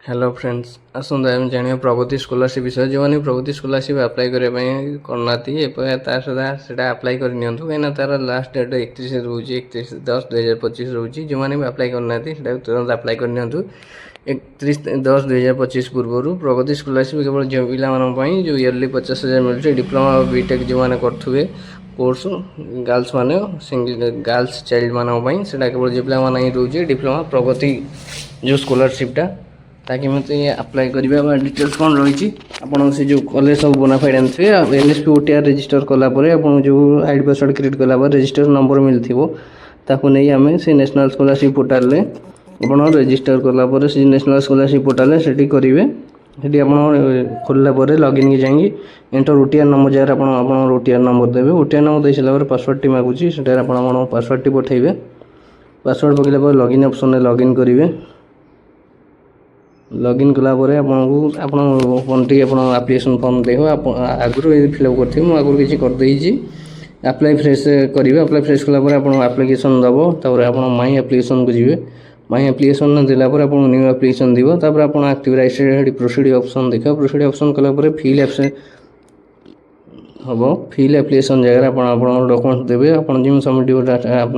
Hello friends आसंता आम जाना प्रगति scholarship विषय जो मैंने प्रगति स्कॉलरशिप अप्लाई करने करना से अप्लाई करनी कहीं तार लास्ट डेट 31 रोचे 31/10/2025 रोचे जो मैंने भी अप्लाई करना तुरंत अप्लाई करनी 31/10/2025 पूर्व प्रगति स्कॉलरशिप केवल जो पाई जो इयरली 50,000 मिलते डिप्लोमा बीटेक जो मैंने करेंगे कोर्स गर्ल्स माने सिंगल गर्ल्स चाइल्ड मानी से केवल जो पाई रोचे डिप्लोमा प्रगति जो स्कॉलरशिपटा ताकि मत अप्लाई करवा डिटेल्स कौन रही आपन से जो कॉलेज सब बोनाफाइड आनते एनएसपी ओटीआर रजिस्टर कलापर आप जो आईडी पासवर्ड क्रिएट कलापर रजिस्टर नंबर मिलथिबो ताको नहीं आम से नेशनल स्कॉलरशिप पोर्टाल रे आपन रजिस्टर कलापर से नेशनल स्कॉलरशिप पोर्टाल से करेंगे सेठी आप खोलला पर लॉगिन की जाएंगे एंटर ओटीआर नंबर जगह आप ओटीआर नंबर देवे ओटीआर नंबर दे सारा पासवर्ड टी मागुची से पासवर्ड टी पठेबे पासवर्ड पकड़ा पर लॉगिन ऑप्शन लॉगिन करेंगे लॉगिन कलापर आपंटी एप्लिकेशन फॉर्म देखो आगुरी फिलअप करते आगुरी किसी करदे अप्लाई फ्रेश करेंगे अप्लाई फ्रेश कलापर आप्लिकेसन दब तापर आप माई एप्लिकेशन को जी माई एप्लिकेशन देलापर आप न्यू एप्लिकेशन दिव तापर आप एक्टिव राइट प्रोसीड ऑप्शन देख प्रोसीड ऑप्शन कलापर फिल हम फिल एप्लिकेशन जगह आप डॉक्यूमेंट देवे आप जो सबमिट आप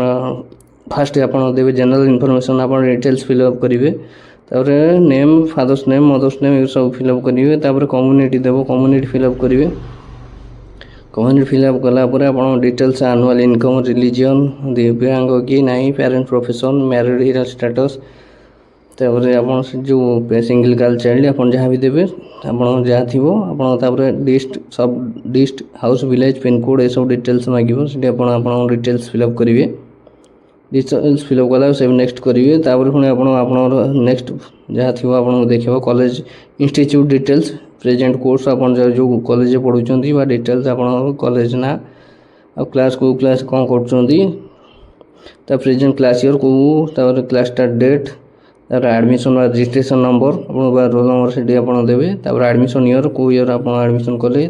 फास्ट आप देवे जनरल इनफॉरमेशन आप डिटेल्स फिलअप करेंगे तापर name father's name mother's name ये सब फिलअप करेंगे तापर कम्युनिटी देव कम्युनिटी फिलअप करेंगे कम्युनिटी फिलअप कलापर आप डिटेल्स एनुअल इनकम रिलीजन दिव्यांग कि नहीं पेरेंट प्रोफेशन मैरिड स्टेटस तापर आप जो सिंगल गर्ल चाइल्ड आप जहाँ भी देवे आप जहाँ थी आप डिस्ट सब डिस्ट हाउस विलेज पिन कोड ये सब डिटेल्स मांगे से आप डिटेल्स फिलअप करेंगे डिटेल्स फिलअप कला सेव नेक्स्ट करेंगे तापर पुणी आप नेक्स्ट जहाँ थी आपको देखो college institute details present course आप जो कॉलेज पढ़ुं डिटेल्स आप कॉलेज ना आ क्लास को क्लास कौन कर प्रेजेंट क्लास ईयर को क्लास स्टार्ट डेट तार एडमिशन रजिस्ट्रेशन नंबर आप रोल नंबर से देवे तापर एडमिशन ईयर को ईयर आप एडमिशन कले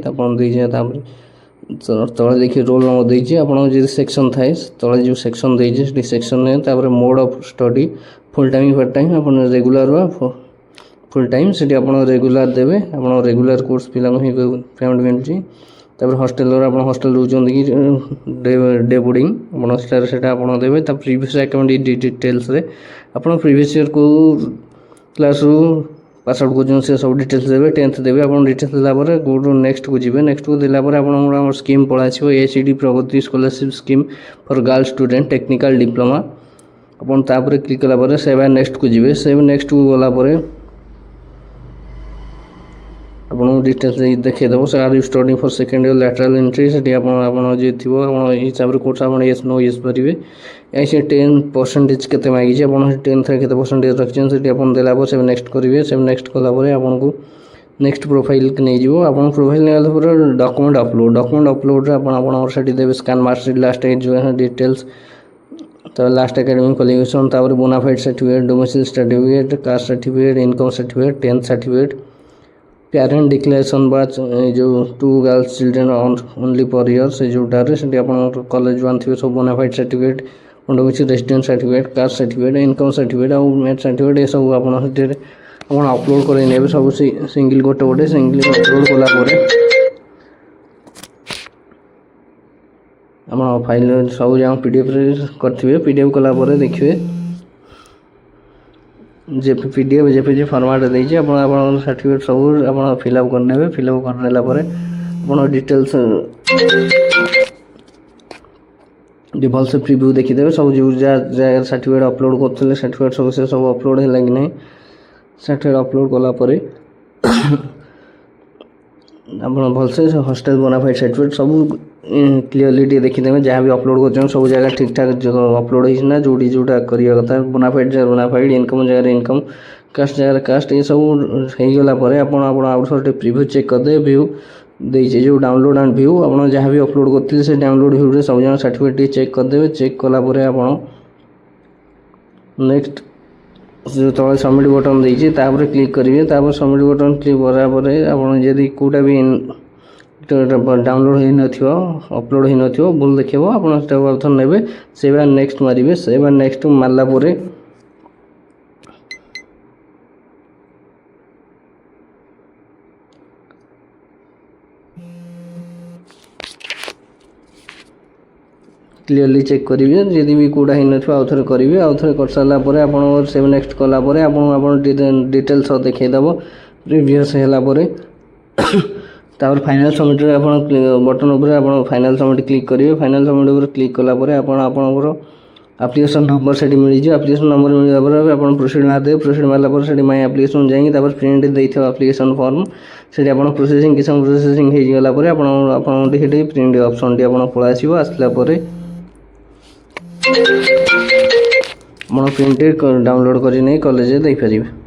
तले देखिए रोल नंबर देती आप सेक्शन थाए तले जो सेक्शन देती सेक्शन ने mode of study full time part time आप रेगुलर फुल टाइम से रेगुलर देवे आप रेगुलर कोर्स पिला पेमेंट मिलती हॉस्टेल आप हॉस्टेल रोचन कि डे बोर्डिंग आप देवे प्रीवियस अकाउंट डिटेल्स आप प्रीवियस ईयर को क्लास पास आउट को से सब डिटेल्स देवे 10th देवे आप डिटेल्स देलापर गो टू नेक्स्ट को जी नेक्स्ट को देलापर आप स्कीम पढ़ा ACD Pragati scholarship scheme for girls student technical diploma अपन तापर क्लिक कलापर सेव एंड नेक्स्ट को जी सेव नेक्स्ट को गलापर आपको डिटेल्स देखिएदेव sir are you study for second year lateral entry से जी थी हिसाब से कोर्स आप येस नो येस करेंगे ऐसे 10% के मांगी आप 10th के परसेंटेज रखिए से देला सेव नेक्स्ट करेंगे सेव नेक्स्ट कलापर आपको नेक्स्ट प्रोफाइल नहीं जीव आप प्रोफाइल नहीं डॉक्यूमेंट अपलोड आप देवे स्कान मार्कशीट लास्ट एज जो है डिटेल्स तो लास्ट एकेडमिक क्वालिफिकेशन तापर bonafide certificate domicile certificate caste certificate income certificate 10th certificate parent declaration बाच जो 2 girls children only per year से जोटार से आप कॉलेज वन थी सब bonafide certificate domicile resident certificate caste certificate income certificate और मैथ सर्टिफिकेट ये सब आप अपलोड कर सब सिंगल गोटे गोटे सिंगल अपलोड कलापर आप फाइल सब जहाँ पीडीएफ करेंगे पीडीएफ कलापर देखिए जे पीडीएफ जेपीजी फॉर्मेट देती आप सर्टिफिकेट सब आप फिलअप करने फिलअप करनेला आप डिटेल्स भल से प्रिव्यू देखीदे सब जो जगह सर्टिफिकेट अपलोड करते सर्टिफिकेट सब से सब अपलोड है कि नहीं सर्टिफिकेट अपलोड कलापर आप भलसे हॉस्टेल बोनाफाइड सर्टिफिकेट सब क्लीयरली देखीदे जहाँ भी अपलोड कर सब जगह ठीक ठाक अपलोड होना जोटी जोटा करवा कथा बोनाफाइड जगह बोनाफाइड इनकम जगह इनकम कास्ट जगह कास्ट ये सब होगला आउट थोड़े प्रिव्यू चेक करदे व्यू देचे जो डाउनलोड एंड व्यू आप जहाँ भी अपलोड करते से डाउनलोड व्यू सब जगह सर्टिफिकेट चेक करदे चेक कलापर आप नेक्स्ट जो तले सबमिट बटन देती क्लिक करेंगे सबमिट बटन क्लिक करापर आप कौटा भी डाउनलोड हो अपलोड हो भूल देखो आप ने सेव एंड नेक्स्ट मारे सेव एंड नेक्स्ट मारला क्लीयरली चेक करेंगे जदि भी कौटा ही न आउ थे करेंगे आउ थे कर सारा आप सेव नेक्स्ट कलापर आप डिटेल्स देखईदेव प्रिवियस है तापर फाइनाल सबमिट बटन उपर आप फाइनाल सबमिट क्लिक करेंगे फाइनाल सबमिट उपर क्लिक कलापर आपंकर एप्लिकेशन नंबर से मिल एप्लिकेशन नंबर मिलने आप प्रोसीड मारदे प्रोसीड मारला से माई एप्लिकेशन जाइए प्रिंट देते एप्लिकेशन फॉर्म से आप प्रोसेसिंग किसी प्रोसेसिंग होगला प्रिंट ऑप्शन टी आप पलि आसला आप प्रिंटेड डाउनलोड कर कॉलेज देपारे।